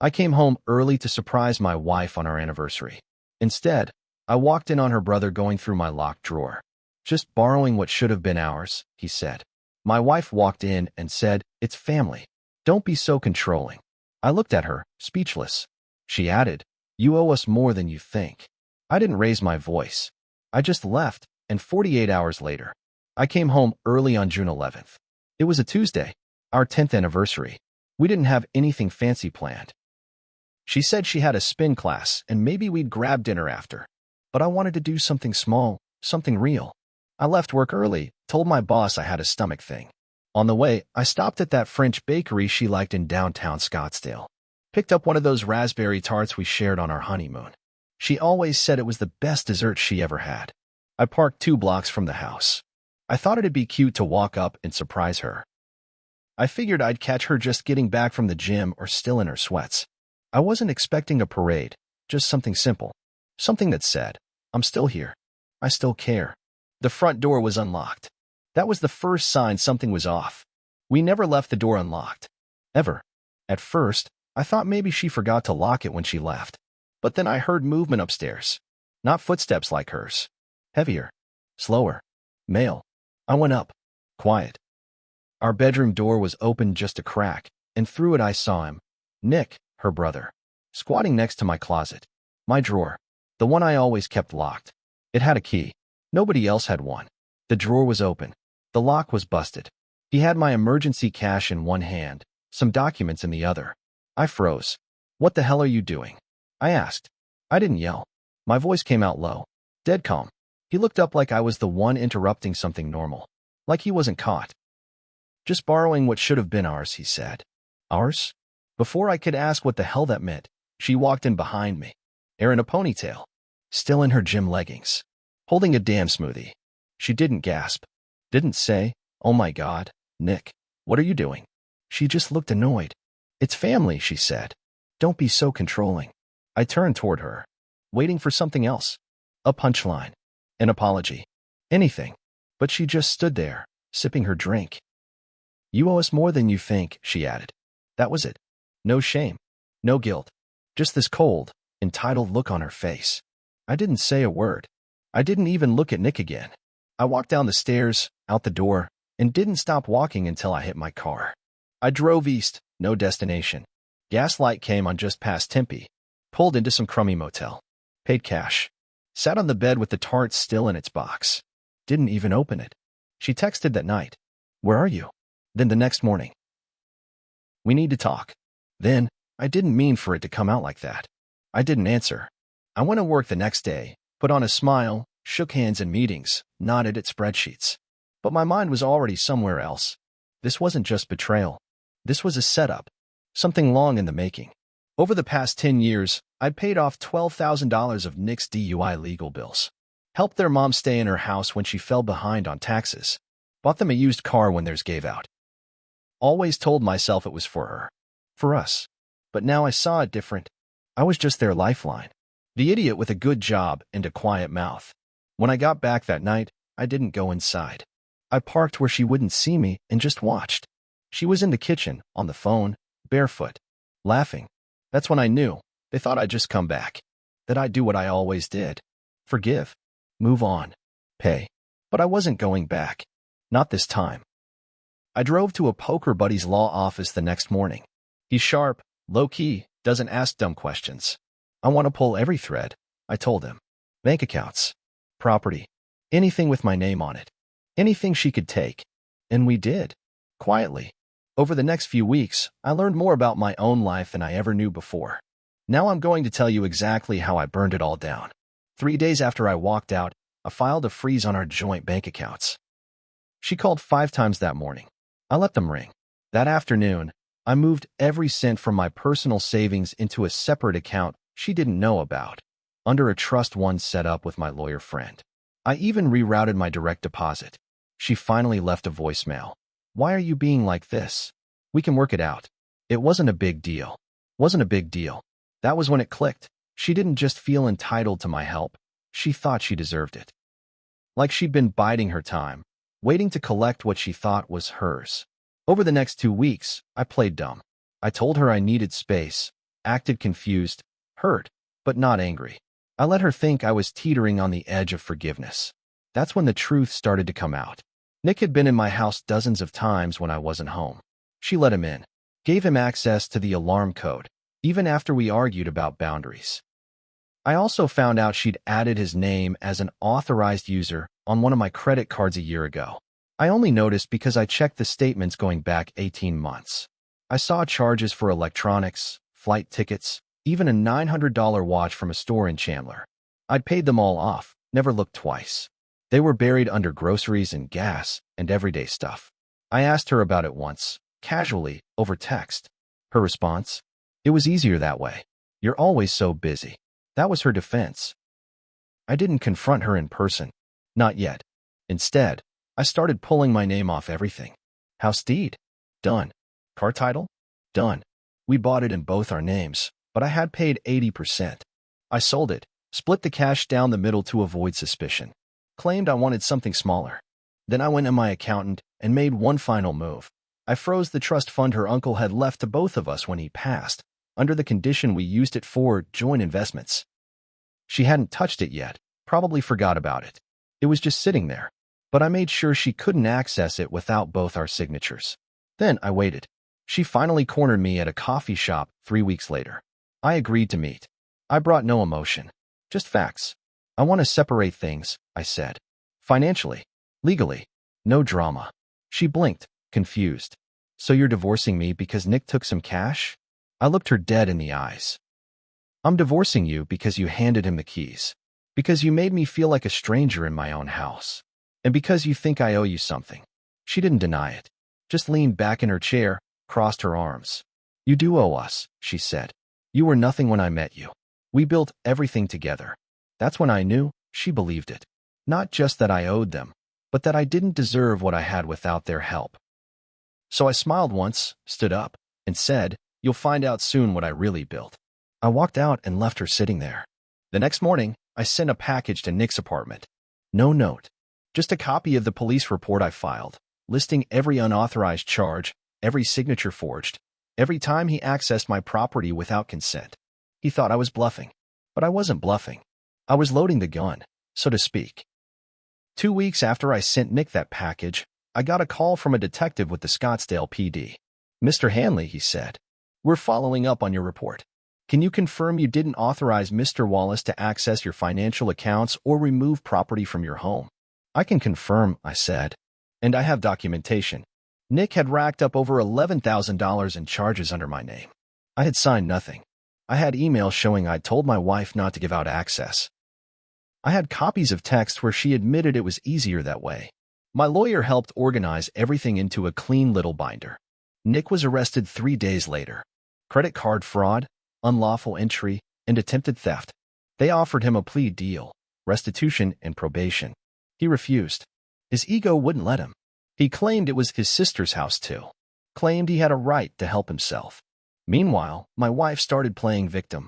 I came home early to surprise my wife on our anniversary. Instead, I walked in on her brother going through my locked drawer. "Just borrowing what should have been ours," he said. My wife walked in and said, "It's family. Don't be so controlling." I looked at her, speechless. She added, "You owe us more than you think." I didn't raise my voice. I just left, and 48 hours later, I came home early on June 11th. It was a Tuesday, our 10th anniversary. We didn't have anything fancy planned. She said she had a spin class and maybe we'd grab dinner after. But I wanted to do something small, something real. I left work early, told my boss I had a stomach thing. On the way, I stopped at that French bakery she liked in downtown Scottsdale. Picked up one of those raspberry tarts we shared on our honeymoon. She always said it was the best dessert she ever had. I parked 2 blocks from the house. I thought it'd be cute to walk up and surprise her. I figured I'd catch her just getting back from the gym or still in her sweats. I wasn't expecting a parade, just something simple. Something that said, "I'm still here. I still care." The front door was unlocked. That was the first sign something was off. We never left the door unlocked. Ever. At first, I thought maybe she forgot to lock it when she left. But then I heard movement upstairs. Not footsteps like hers. Heavier. Slower. Male. I went up. Quiet. Our bedroom door was open just a crack, and through it I saw him. Nick, her brother. Squatting next to my closet. My drawer. The one I always kept locked. It had a key. Nobody else had one. The drawer was open. The lock was busted. He had my emergency cash in one hand, some documents in the other. I froze. "What the hell are you doing?" I asked. I didn't yell. My voice came out low. Dead calm. He looked up like I was the one interrupting something normal. Like he wasn't caught. "Just borrowing what should have been ours," he said. Ours? Before I could ask what the hell that meant, she walked in behind me. Hair in a ponytail. Still in her gym leggings. Holding a damn smoothie. She didn't gasp. Didn't say, "Oh my God, Nick, what are you doing?" She just looked annoyed. "It's family," she said. "Don't be so controlling." I turned toward her, waiting for something else. A punchline. An apology. Anything. But she just stood there, sipping her drink. "You owe us more than you think," she added. That was it. No shame. No guilt. Just this cold, entitled look on her face. I didn't say a word. I didn't even look at Nick again. I walked down the stairs, out the door, and didn't stop walking until I hit my car. I drove east, no destination. Gas light came on just past Tempe. Pulled into some crummy motel. Paid cash. Sat on the bed with the tart still in its box. Didn't even open it. She texted that night. "Where are you?" Then the next morning. "We need to talk." Then, I didn't mean for it to come out like that. I didn't answer. I went to work the next day, put on a smile, shook hands in meetings, nodded at spreadsheets. But my mind was already somewhere else. This wasn't just betrayal. This was a setup. Something long in the making. Over the past 10 years, I'd paid off $12,000 of Nick's DUI legal bills. Helped their mom stay in her house when she fell behind on taxes. Bought them a used car when theirs gave out. Always told myself it was for her. For us. But now I saw it different. I was just their lifeline. The idiot with a good job and a quiet mouth. When I got back that night, I didn't go inside. I parked where she wouldn't see me and just watched. She was in the kitchen, on the phone, barefoot, laughing. That's when I knew. They thought I'd just come back. That I'd do what I always did. Forgive. Move on. Pay. But I wasn't going back. Not this time. I drove to a poker buddy's law office the next morning. He's sharp, low-key, doesn't ask dumb questions. "I want to pull every thread," I told him. "Bank accounts. Property. Anything with my name on it. Anything she could take." And we did. Quietly. Over the next few weeks, I learned more about my own life than I ever knew before. Now I'm going to tell you exactly how I burned it all down. 3 days after I walked out, I filed a freeze on our joint bank accounts. She called 5 times that morning. I let them ring. That afternoon, I moved every cent from my personal savings into a separate account she didn't know about, under a trust one set up with my lawyer friend. I even rerouted my direct deposit. She finally left a voicemail. "Why are you being like this? We can work it out." It wasn't a big deal. Wasn't a big deal. That was when it clicked. She didn't just feel entitled to my help. She thought she deserved it. Like she'd been biding her time, waiting to collect what she thought was hers. Over the next 2 weeks, I played dumb. I told her I needed space. acted confused, hurt, but not angry. I let her think I was teetering on the edge of forgiveness. That's when the truth started to come out. Nick had been in my house dozens of times when I wasn't home. She let him in, gave him access to the alarm code, even after we argued about boundaries. I also found out she'd added his name as an authorized user on one of my credit cards a year ago. I only noticed because I checked the statements going back 18 months. I saw charges for electronics, flight tickets, even a $900 watch from a store in Chandler. I'd paid them all off, never looked twice. They were buried under groceries and gas and everyday stuff. I asked her about it once, casually, over text. Her response? It was easier that way. You're always so busy. That was her defense. I didn't confront her in person. Not yet. Instead, I started pulling my name off everything. House deed? Done. Car title? Done. We bought it in both our names, but I had paid 80%. I sold it, split the cash down the middle to avoid suspicion. Claimed I wanted something smaller. Then I went to my accountant and made one final move. I froze the trust fund her uncle had left to both of us when he passed, under the condition we used it for joint investments. She hadn't touched it yet, probably forgot about it. It was just sitting there, but I made sure she couldn't access it without both our signatures. Then I waited. She finally cornered me at a coffee shop 3 weeks later. I agreed to meet. I brought no emotion, just facts. I want to separate things, I said. Financially, legally, no drama. She blinked, confused. So you're divorcing me because Nick took some cash? I looked her dead in the eyes. I'm divorcing you because you handed him the keys. Because you made me feel like a stranger in my own house. And because you think I owe you something. She didn't deny it. Just leaned back in her chair, crossed her arms. You do owe us, she said. You were nothing when I met you. We built everything together. That's when I knew she believed it. Not just that I owed them, but that I didn't deserve what I had without their help. So I smiled once, stood up, and said, you'll find out soon what I really built. I walked out and left her sitting there. The next morning, I sent a package to Nick's apartment. No note. Just a copy of the police report I filed, listing every unauthorized charge, every signature forged, every time he accessed my property without consent. He thought I was bluffing, but I wasn't bluffing. I was loading the gun, so to speak. 2 weeks after I sent Nick that package, I got a call from a detective with the Scottsdale PD. Mr. Hanley, he said, we're following up on your report. Can you confirm you didn't authorize Mr. Wallace to access your financial accounts or remove property from your home? I can confirm, I said, and I have documentation. Nick had racked up over $11,000 in charges under my name. I had signed nothing. I had emails showing I'd told my wife not to give out access. I had copies of texts where she admitted it was easier that way. My lawyer helped organize everything into a clean little binder. Nick was arrested 3 days later. Credit card fraud, unlawful entry, and attempted theft. They offered him a plea deal, restitution and probation. He refused. His ego wouldn't let him. He claimed it was his sister's house too. Claimed he had a right to help himself. Meanwhile, my wife started playing victim.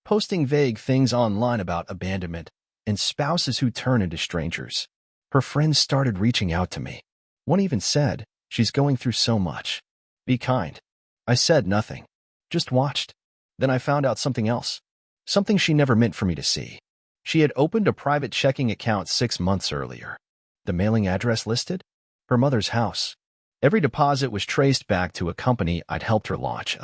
Posting vague things online about abandonment and spouses who turn into strangers. Her friends started reaching out to me. One even said, she's going through so much. Be kind. I said nothing. Just watched. Then I found out something else. Something she never meant for me to see. She had opened a private checking account 6 months earlier. The mailing address listed? Her mother's house. Every deposit was traced back to a company I'd helped her launch.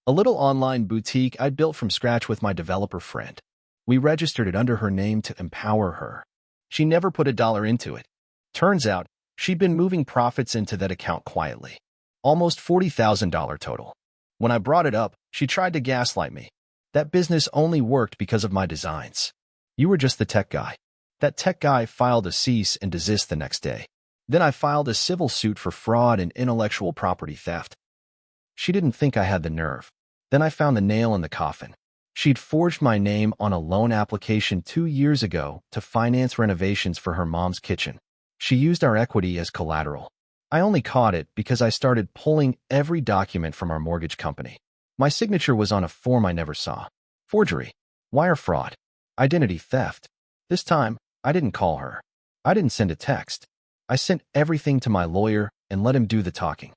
A little online boutique I'd built from scratch with my developer friend. We registered it under her name to empower her. She never put $1 into it. Turns out, she'd been moving profits into that account quietly. Almost $40,000 total. When I brought it up, she tried to gaslight me. That business only worked because of my designs. You were just the tech guy. That tech guy filed a cease and desist the next day. Then I filed a civil suit for fraud and intellectual property theft. She didn't think I had the nerve. Then I found the nail in the coffin. She'd forged my name on a loan application 2 years ago to finance renovations for her mom's kitchen. She used our equity as collateral. I only caught it because I started pulling every document from our mortgage company. My signature was on a form I never saw. Forgery. Wire fraud. Identity theft. This time, I didn't call her. I didn't send a text. I sent everything to my lawyer and let him do the talking.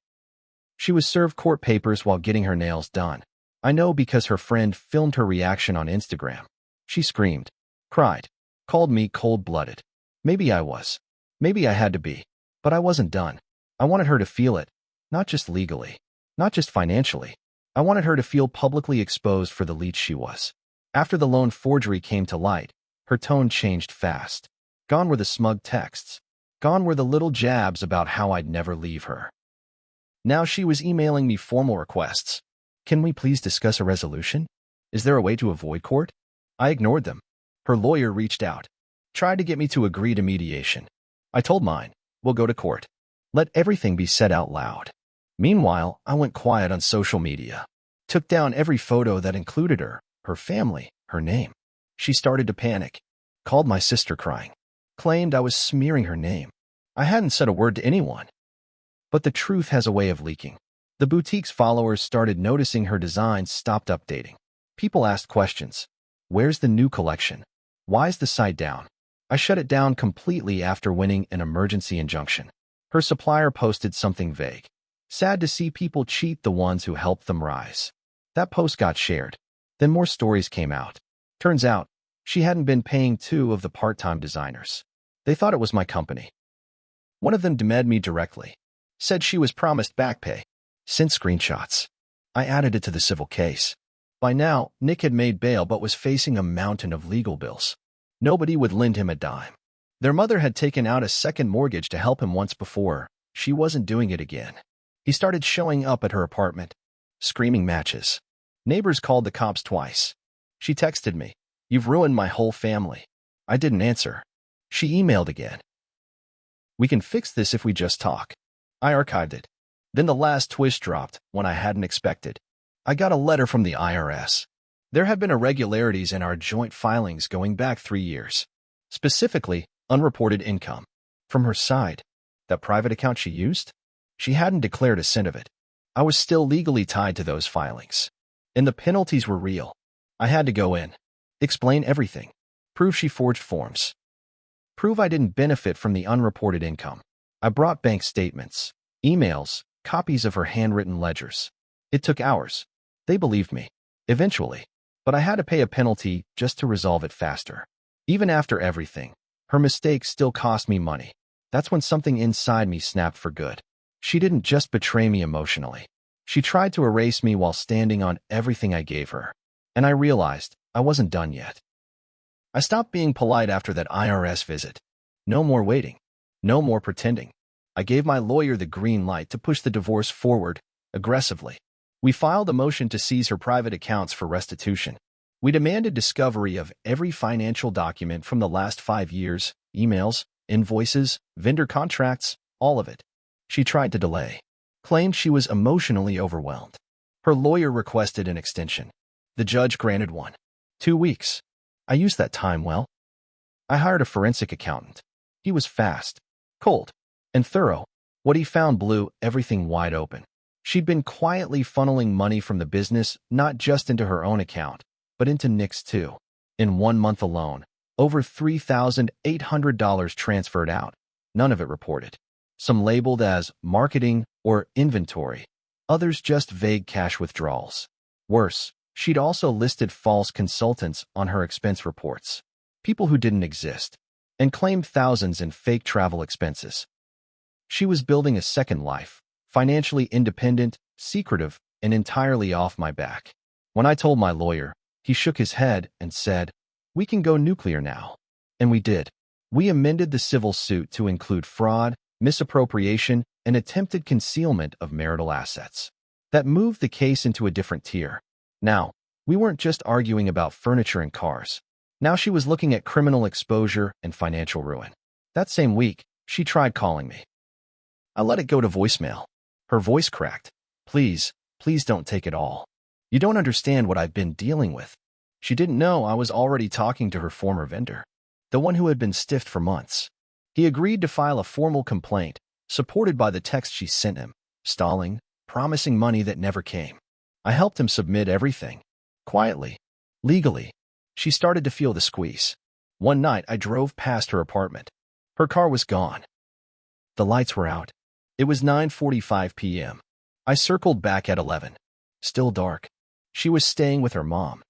She was served court papers while getting her nails done. I know because her friend filmed her reaction on Instagram. She screamed, cried, called me cold-blooded. Maybe I was. Maybe I had to be. But I wasn't done. I wanted her to feel it, not just legally, not just financially. I wanted her to feel publicly exposed for the leech she was. After the loan forgery came to light, her tone changed fast. Gone were the smug texts. Gone were the little jabs about how I'd never leave her. Now she was emailing me formal requests. Can we please discuss a resolution? Is there a way to avoid court? I ignored them. Her lawyer reached out, tried to get me to agree to mediation. I told mine, we'll go to court. Let everything be said out loud. Meanwhile, I went quiet on social media. Took down every photo that included her, her family, her name. She started to panic. Called my sister crying. Claimed I was smearing her name. I hadn't said a word to anyone. But the truth has a way of leaking. The boutique's followers started noticing her designs stopped updating. People asked questions. Where's the new collection? Why's the site down? I shut it down completely after winning an emergency injunction. Her supplier posted something vague. Sad to see people cheat the ones who helped them rise. That post got shared. Then more stories came out. Turns out, she hadn't been paying two of the part-time designers. They thought it was my company. One of them DM'd me directly. Said she was promised back pay. Sent screenshots. I added it to the civil case. By now, Nick had made bail but was facing a mountain of legal bills. Nobody would lend him a dime. Their mother had taken out a second mortgage to help him once before. She wasn't doing it again. He started showing up at her apartment. Screaming matches. Neighbors called the cops twice. She texted me, "You've ruined my whole family." I didn't answer. She emailed again. "We can fix this if we just talk." I archived it. Then the last twist dropped when I hadn't expected. I got a letter from the IRS. There had been irregularities in our joint filings going back 3 years. Specifically, unreported income. From her side, that private account she used? She hadn't declared a cent of it. I was still legally tied to those filings. And the penalties were real. I had to go in. Explain everything. Prove she forged forms. Prove I didn't benefit from the unreported income. I brought bank statements, emails, copies of her handwritten ledgers. It took hours. They believed me. Eventually. But I had to pay a penalty just to resolve it faster. Even after everything, her mistakes still cost me money. That's when something inside me snapped for good. She didn't just betray me emotionally. She tried to erase me while standing on everything I gave her. And I realized I wasn't done yet. I stopped being polite after that IRS visit. No more waiting. No more pretending. I gave my lawyer the green light to push the divorce forward, aggressively. We filed a motion to seize her private accounts for restitution. We demanded discovery of every financial document from the last 5 years, emails, invoices, vendor contracts, all of it. She tried to delay. Claimed she was emotionally overwhelmed. Her lawyer requested an extension. The judge granted one. 2 weeks. I used that time well. I hired a forensic accountant. He was fast, cold, and thorough. What he found blew everything wide open. She'd been quietly funneling money from the business not just into her own account, but into Nick's too. In 1 month alone, over $3,800 transferred out. None of it reported. Some labeled as marketing or inventory. Others just vague cash withdrawals. Worse, she'd also listed false consultants on her expense reports. People who didn't exist. And claimed thousands in fake travel expenses. She was building a second life. Financially independent, secretive, and entirely off my back. When I told my lawyer, he shook his head and said, "We can go nuclear now." And we did. We amended the civil suit to include fraud, misappropriation, and attempted concealment of marital assets. That moved the case into a different tier. Now, we weren't just arguing about furniture and cars. Now she was looking at criminal exposure and financial ruin. That same week, she tried calling me. I let it go to voicemail. Her voice cracked. "Please, please don't take it all. You don't understand what I've been dealing with." She didn't know I was already talking to her former vendor, the one who had been stiffed for months. He agreed to file a formal complaint, supported by the text she sent him, stalling, promising money that never came. I helped him submit everything. Quietly. Legally. She started to feel the squeeze. One night, I drove past her apartment. Her car was gone. The lights were out. It was 9:45 p.m. I circled back at 11. Still dark. She was staying with her mom.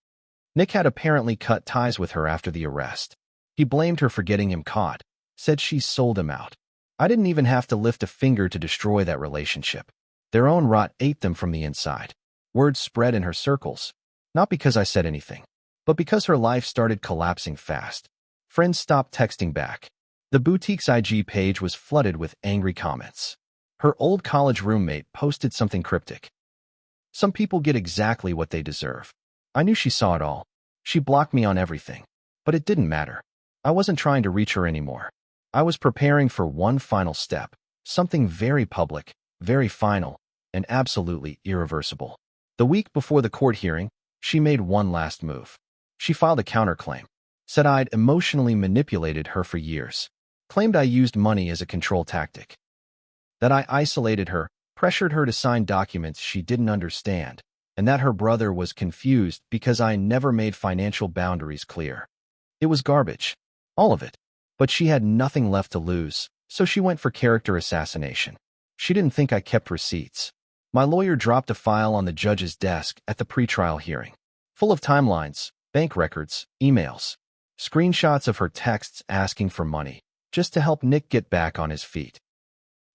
Nick had apparently cut ties with her after the arrest. He blamed her for getting him caught, said she sold him out. I didn't even have to lift a finger to destroy that relationship. Their own rot ate them from the inside. Word spread in her circles, not because I said anything, but because her life started collapsing fast. Friends stopped texting back. The boutique's IG page was flooded with angry comments. Her old college roommate posted something cryptic. Some people get exactly what they deserve. I knew she saw it all. She blocked me on everything. But it didn't matter. I wasn't trying to reach her anymore. I was preparing for one final step, something very public, very final, and absolutely irreversible. The week before the court hearing, she made one last move. She filed a counterclaim, said I'd emotionally manipulated her for years, claimed I used money as a control tactic, that I isolated her, pressured her to sign documents she didn't understand, and that her brother was confused because I never made financial boundaries clear. It was garbage. All of it. But she had nothing left to lose, so she went for character assassination. She didn't think I kept receipts. My lawyer dropped a file on the judge's desk at the pretrial hearing, full of timelines, bank records, emails, screenshots of her texts asking for money, just to help Nick get back on his feet.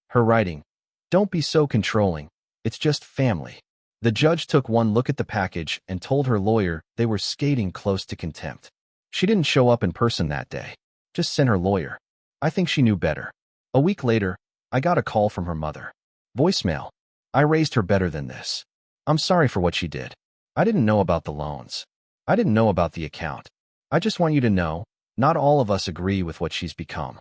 Her writing, "Don't be so controlling, it's just family." The judge took one look at the package and told her lawyer they were skating close to contempt. She didn't show up in person that day, just sent her lawyer. I think she knew better. A week later, I got a call from her mother. Voicemail. I raised her better than this. I'm sorry for what she did. I didn't know about the loans. I didn't know about the account. I just want you to know, not all of us agree with what she's become.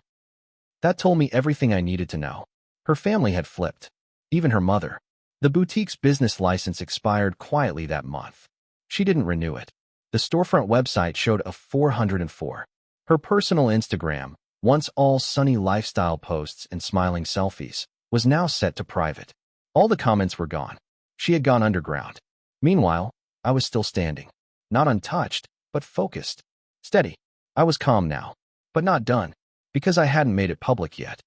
That told me everything I needed to know. Her family had flipped. Even her mother. The boutique's business license expired quietly that month. She didn't renew it. The storefront website showed a 404. Her personal Instagram, once all sunny lifestyle posts and smiling selfies, was now set to private. All the comments were gone. She had gone underground. Meanwhile, I was still standing. Not untouched, but focused. Steady. I was calm now. But not done. Because I hadn't made it public yet.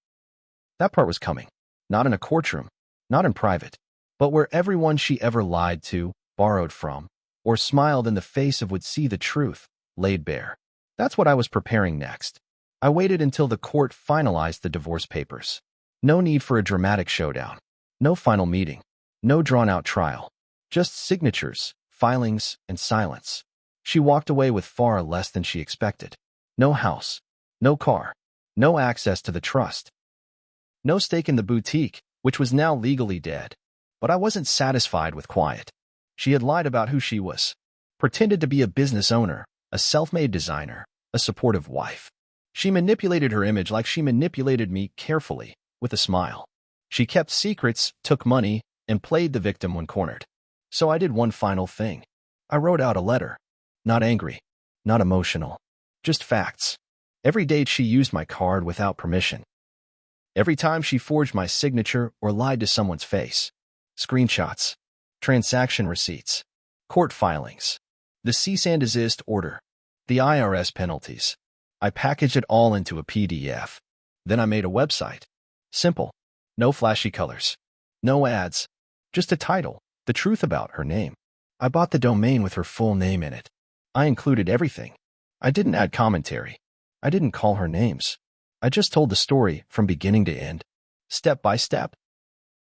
That part was coming. Not in a courtroom. Not in private. But where everyone she ever lied to, borrowed from, or smiled in the face of would see the truth, laid bare. That's what I was preparing next. I waited until the court finalized the divorce papers. No need for a dramatic showdown. No final meeting. No drawn-out trial. Just signatures, filings, and silence. She walked away with far less than she expected. No house. No car. No access to the trust. No stake in the boutique, which was now legally dead. But I wasn't satisfied with quiet. She had lied about who she was. Pretended to be a business owner, a self-made designer, a supportive wife. She manipulated her image like she manipulated me carefully, with a smile. She kept secrets, took money, and played the victim when cornered. So I did one final thing. I wrote out a letter. Not angry. Not emotional. Just facts. Every date she used my card without permission. Every time she forged my signature or lied to someone's face. Screenshots. Transaction receipts. Court filings. The cease and desist order. The IRS penalties. I packaged it all into a PDF. Then I made a website. Simple. No flashy colors. No ads. Just a title. The truth about her name. I bought the domain with her full name in it. I included everything. I didn't add commentary. I didn't call her names. I just told the story from beginning to end. Step by step.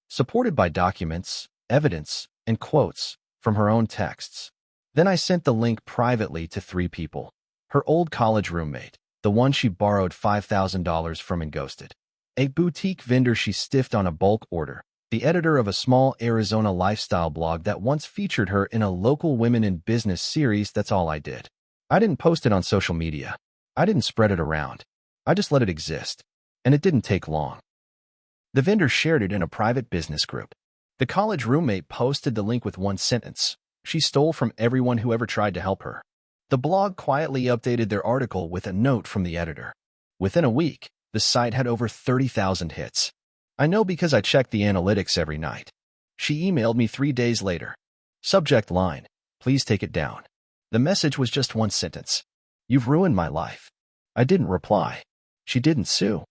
Supported by documents, evidence, and quotes from her own texts. Then I sent the link privately to 3 people. Her old college roommate, the one she borrowed $5,000 from and ghosted. A boutique vendor she stiffed on a bulk order. The editor of a small Arizona lifestyle blog that once featured her in a local Women in Business series. That's all I did. I didn't post it on social media. I didn't spread it around. I just let it exist. And it didn't take long. The vendor shared it in a private business group. The college roommate posted the link with one sentence. She stole from everyone who ever tried to help her. The blog quietly updated their article with a note from the editor. Within a week, the site had over 30,000 hits. I know because I checked the analytics every night. She emailed me 3 days later. Subject line, please take it down. The message was just one sentence. You've ruined my life. I didn't reply. She didn't sue.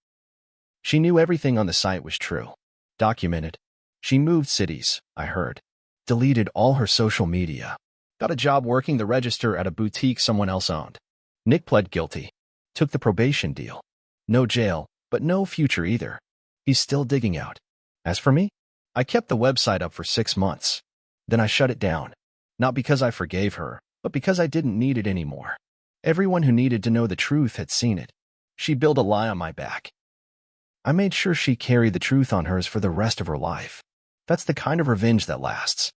She knew everything on the site was true. Documented. She moved cities, I heard. Deleted all her social media. Got a job working the register at a boutique someone else owned. Nick pled guilty. Took the probation deal. No jail, but no future either. He's still digging out. As for me, I kept the website up for 6 months. Then I shut it down. Not because I forgave her, but because I didn't need it anymore. Everyone who needed to know the truth had seen it. She built a lie on my back. I made sure she carried the truth on hers for the rest of her life. That's the kind of revenge that lasts.